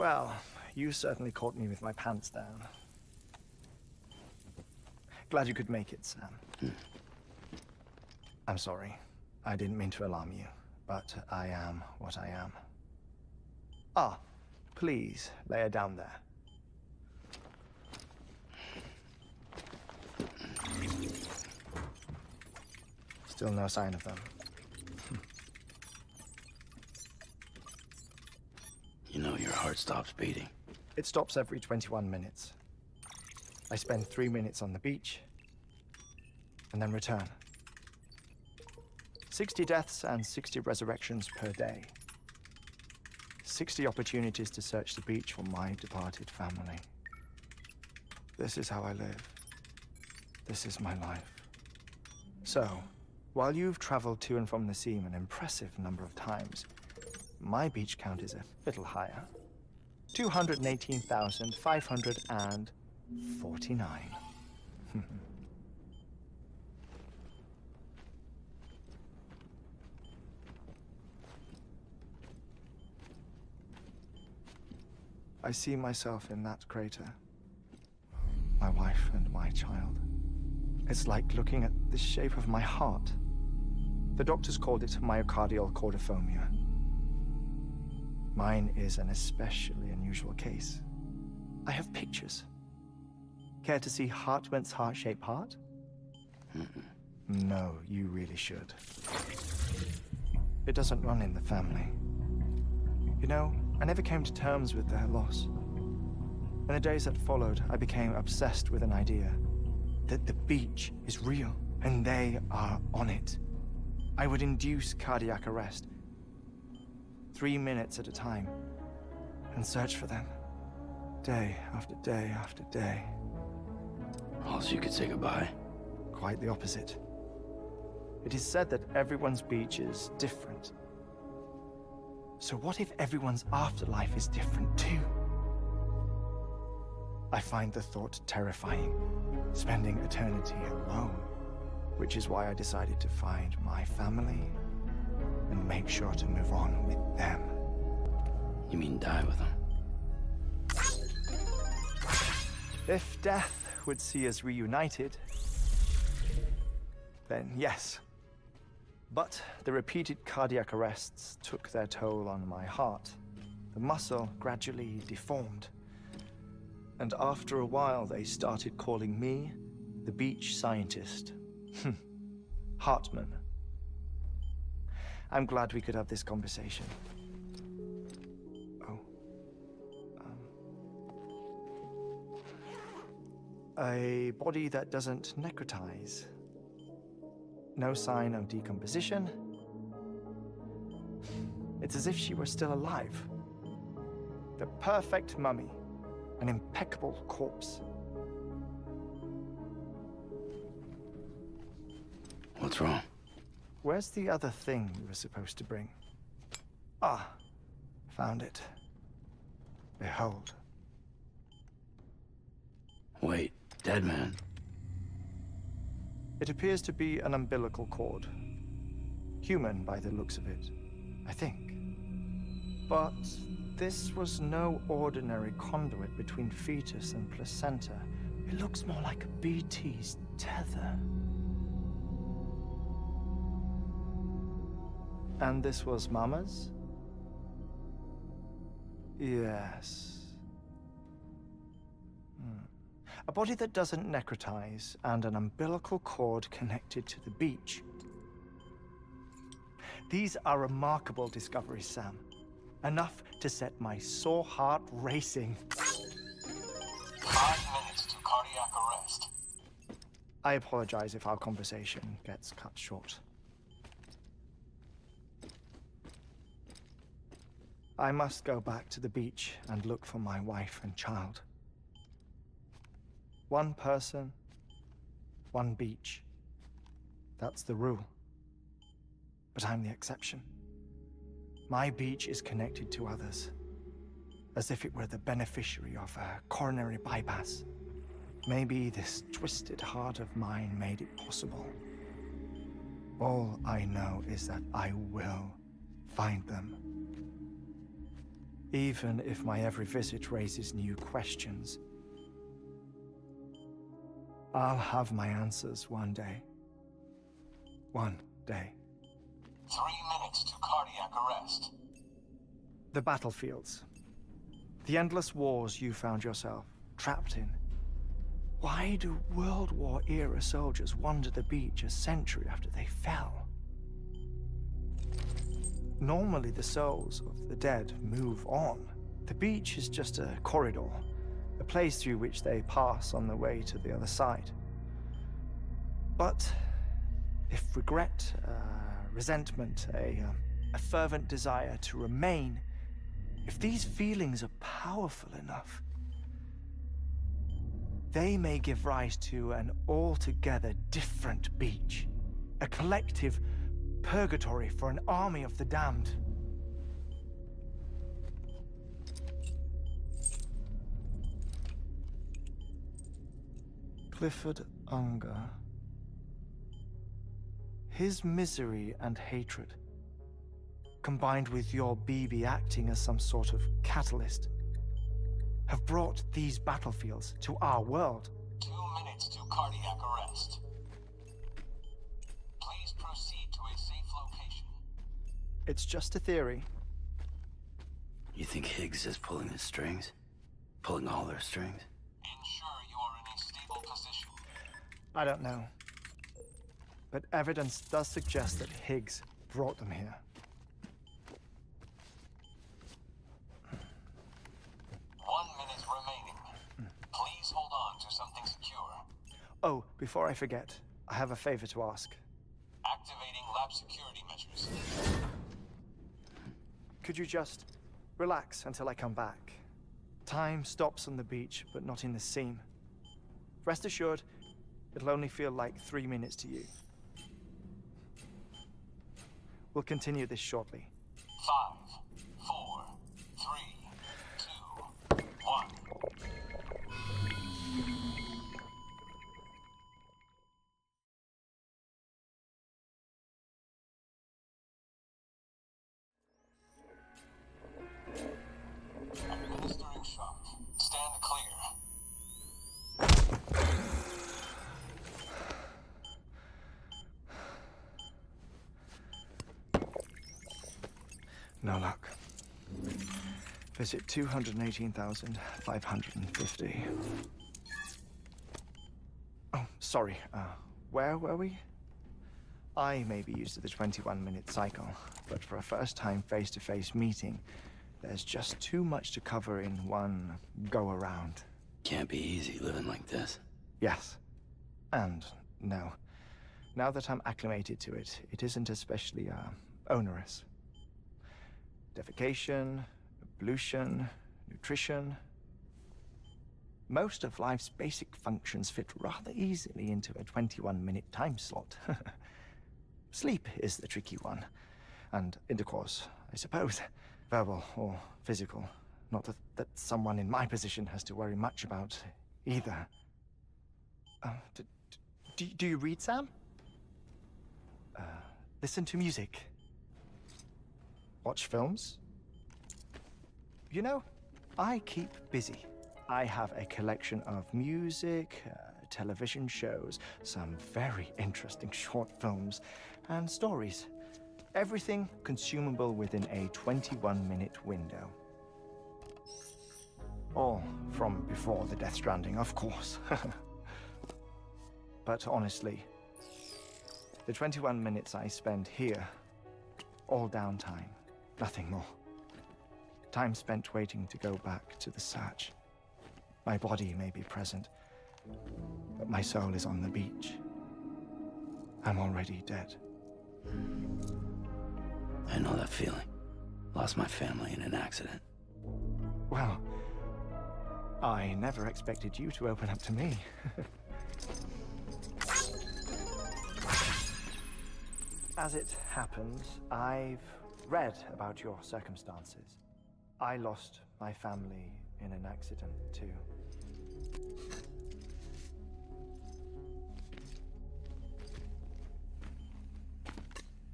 Well, you certainly caught me with my pants down. Glad you could make it, Sam. I'm sorry. I didn't mean to alarm you, but I am what I am. Ah, please, lay her down there. Still no sign of them. You know your heart stops beating. It stops every 21 minutes. I spend 3 minutes on the beach, and then return. 60 deaths and 60 resurrections per day. 60 opportunities to search the beach for my departed family. This is how I live. This is my life. So, while you've traveled to and from the sea an impressive number of times, my beach count is a little higher. 218,549. I see myself in that crater. My wife and my child. It's like looking at the shape of my heart. The doctors called it myocardial cordiformia. Mine is an especially unusual case. I have pictures. Care to see Heartman's heart-shaped heart? No, you really should. It doesn't run in the family. You know, I never came to terms with their loss. In the days that followed, I became obsessed with an idea that the beach is real and they are on it. I would induce cardiac arrest, 3 minutes at a time, and search for them, day after day after day. Also, you could say goodbye. Quite the opposite. It is said that everyone's beach is different. So what if everyone's afterlife is different too? I find the thought terrifying, spending eternity alone, which is why I decided to find my family and make sure to move on with them. You mean die with them? If death would see us reunited, then yes. But the repeated cardiac arrests took their toll on my heart. The muscle gradually deformed. And after a while, they started calling me the beach scientist. Heartman. I'm glad we could have this conversation. Oh. A body that doesn't necrotize. No sign of decomposition. It's as if she were still alive. The perfect mummy. An impeccable corpse. What's wrong? Where's the other thing you were supposed to bring? Ah, found it. Behold. Wait, dead man? It appears to be an umbilical cord. Human by the looks of it, I think. But this was no ordinary conduit between fetus and placenta. It looks more like a BT's tether. And this was Mama's? Yes. A body that doesn't necrotize and an umbilical cord connected to the beach. These are remarkable discoveries, Sam. Enough to set my sore heart racing. 5 minutes to cardiac arrest. I apologize if our conversation gets cut short. I must go back to the beach and look for my wife and child. One person, one beach. That's the rule. But I'm the exception. My beach is connected to others, as if it were the beneficiary of a coronary bypass. Maybe this twisted heart of mine made it possible. All I know is that I will find them. even if my every visit raises new questions. I'll have my answers one day. One day. 3 minutes to cardiac arrest. The battlefields. The endless wars you found yourself trapped in. Why do World War-era soldiers wander the beach a century after they fell? Normally, the souls of the dead move on. The beach is just a corridor, a place through which they pass on the way to the other side. But if regret, resentment, a fervent desire to remain, if these feelings are powerful enough, they may give rise to an altogether different beach, a collective purgatory for an army of the damned. Clifford Unger. His misery and hatred, combined with your BB acting as some sort of catalyst, have brought these battlefields to our world. 2 minutes to cardiac arrest. Please proceed to a safe location. It's just a theory. You think Higgs is pulling the strings? Pulling all their strings? Ensure you are in a stable position. I don't know. But evidence does suggest that Higgs brought them here. 1 minute remaining. Please hold on to something secure. Oh, before I forget, I have a favor to ask. Activating lab security measures. Could you just relax until I come back? Time stops on the beach, but not in the seam. Rest assured, it'll only feel like 3 minutes to you. We'll continue this shortly. 5, 4, 3, 2, 1. Administering shock. Stand clear. No luck. Visit 218,550. Oh, sorry. Where were we? I may be used to the 21-minute cycle, but for a first-time face-to-face meeting, there's just too much to cover in one go-around. Can't be easy living like this. Yes. And no. Now that I'm acclimated to it, it isn't especially, onerous. Defecation, ablution, nutrition. Most of life's basic functions fit rather easily into a 21-minute time slot. Sleep is the tricky one. And intercourse, I suppose. Verbal or physical. Not that someone in my position has to worry much about either. Do you read, Sam? Listen to music. Watch films? You know, I keep busy. I have a collection of music, television shows, some very interesting short films, and stories. Everything consumable within a 21-minute window. All from before the Death Stranding, of course. But honestly, the 21 minutes I spend here, all downtime, nothing more. Time spent waiting to go back to the search. My body may be present, but my soul is on the beach. I'm already dead. I know that feeling. Lost my family in an accident. Well, I never expected you to open up to me. As it happens, I've read about your circumstances. I lost my family in an accident, too.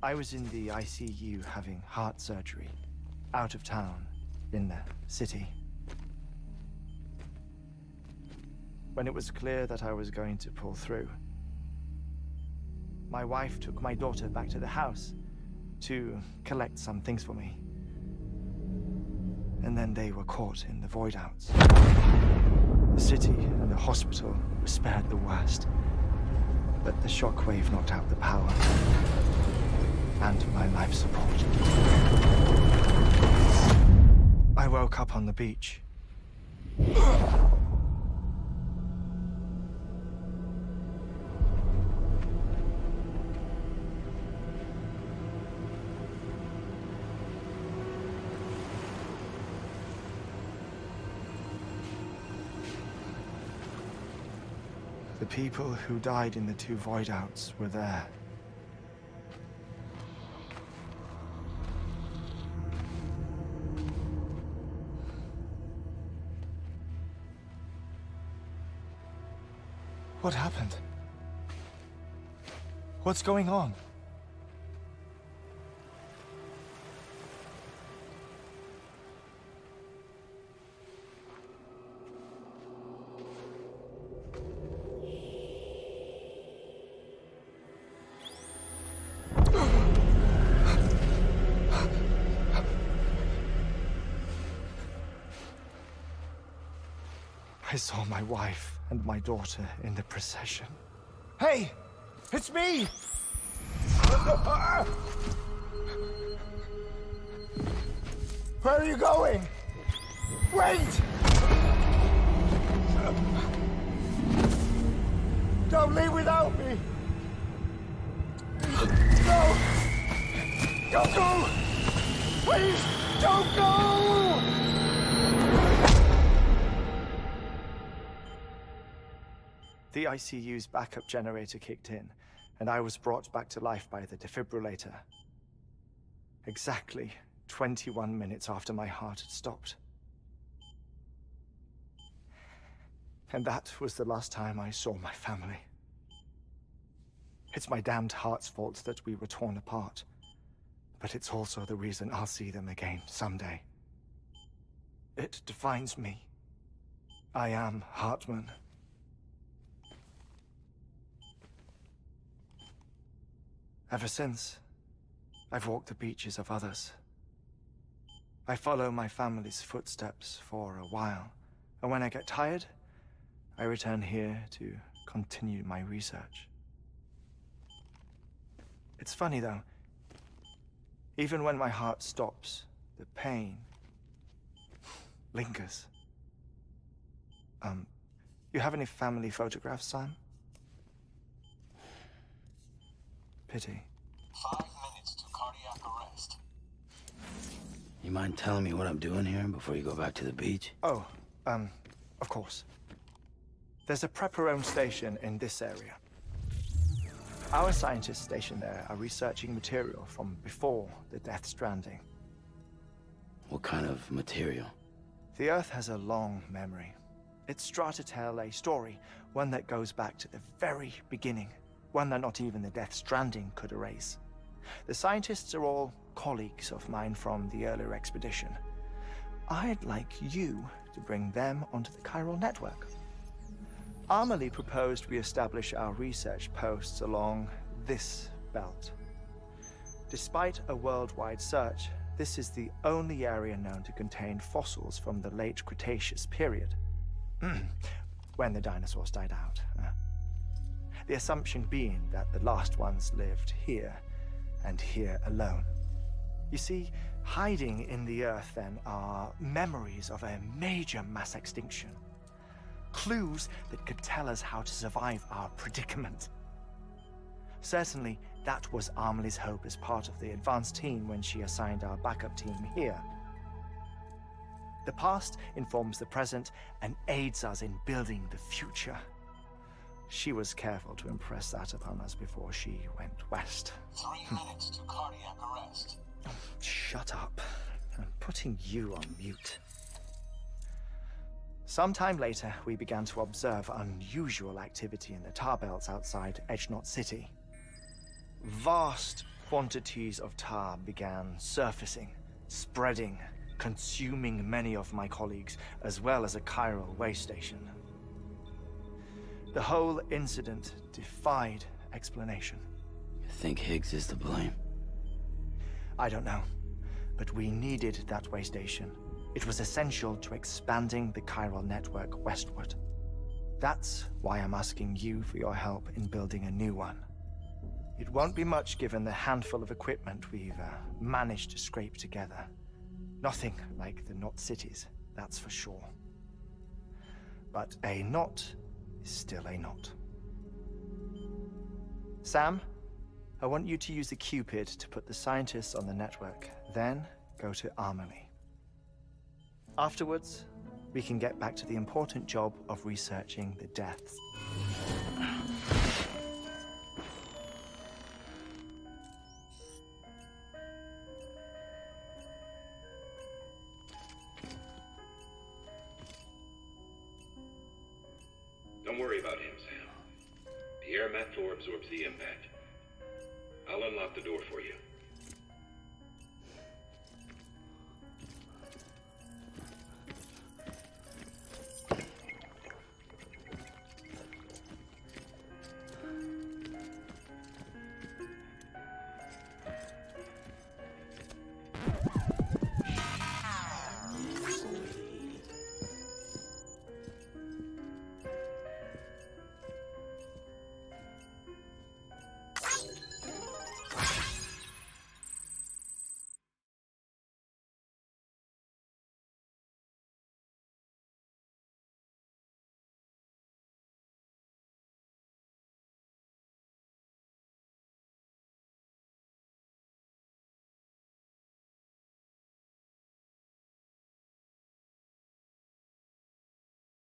I was in the ICU having heart surgery, out of town, in the city. When it was clear that I was going to pull through, my wife took my daughter back to the house to collect some things for me. And then they were caught in the Voidouts. The city and the hospital were spared the worst, but the shockwave knocked out the power and my life support. I woke up on the beach. The people who died in the 2 Voidouts were there. What happened? What's going on? I saw my wife and my daughter in the procession. Hey! It's me! Where are you going? Wait! Don't leave without me! No! Don't go! Please, don't go! The ICU's backup generator kicked in, and I was brought back to life by the defibrillator. Exactly 21 minutes after my heart had stopped. And that was the last time I saw my family. It's my damned heart's fault that we were torn apart, but it's also the reason I'll see them again someday. It defines me. I am Heartman. Ever since, I've walked the beaches of others. I follow my family's footsteps for a while, and when I get tired, I return here to continue my research. It's funny though, even when my heart stops, the pain lingers. You have any family photographs, Sam? Pity. 5 minutes to cardiac arrest. You mind telling me what I'm doing here before you go back to the beach? Oh, of course. There's a Prepperone station in this area. Our scientists stationed there are researching material from before the Death Stranding. What kind of material? The Earth has a long memory. It's trying to tell a story, one that goes back to the very beginning. One that not even the Death Stranding could erase. The scientists are all colleagues of mine from the earlier expedition. I'd like you to bring them onto the chiral network. Amelie proposed we establish our research posts along this belt. Despite a worldwide search, this is the only area known to contain fossils from the late Cretaceous period, when the dinosaurs died out. The assumption being that the last ones lived here, and here alone. You see, hiding in the Earth then are memories of a major mass extinction. Clues that could tell us how to survive our predicament. Certainly, that was Amelie's hope as part of the advanced team when she assigned our backup team here. The past informs the present and aids us in building the future. She was careful to impress that upon us before she went west. 3 minutes to cardiac arrest. Shut up. I'm putting you on mute. Sometime later, we began to observe unusual activity in the tar belts outside Edgenot City. Vast quantities of tar began surfacing, spreading, consuming many of my colleagues, as well as a chiral way station. The whole incident defied explanation. You think Higgs is to blame? I don't know, but we needed that way station. It was essential to expanding the chiral network westward. That's why I'm asking you for your help in building a new one. It won't be much given the handful of equipment we've managed to scrape together. Nothing like the Knot cities, that's for sure. But a knot is still a knot. Sam, I want you to use the Cupid to put the scientists on the network, then go to Armory. Afterwards, we can get back to the important job of researching the deaths. Don't worry about him, Sam. The air mat floor absorbs the impact. I'll unlock the door for you.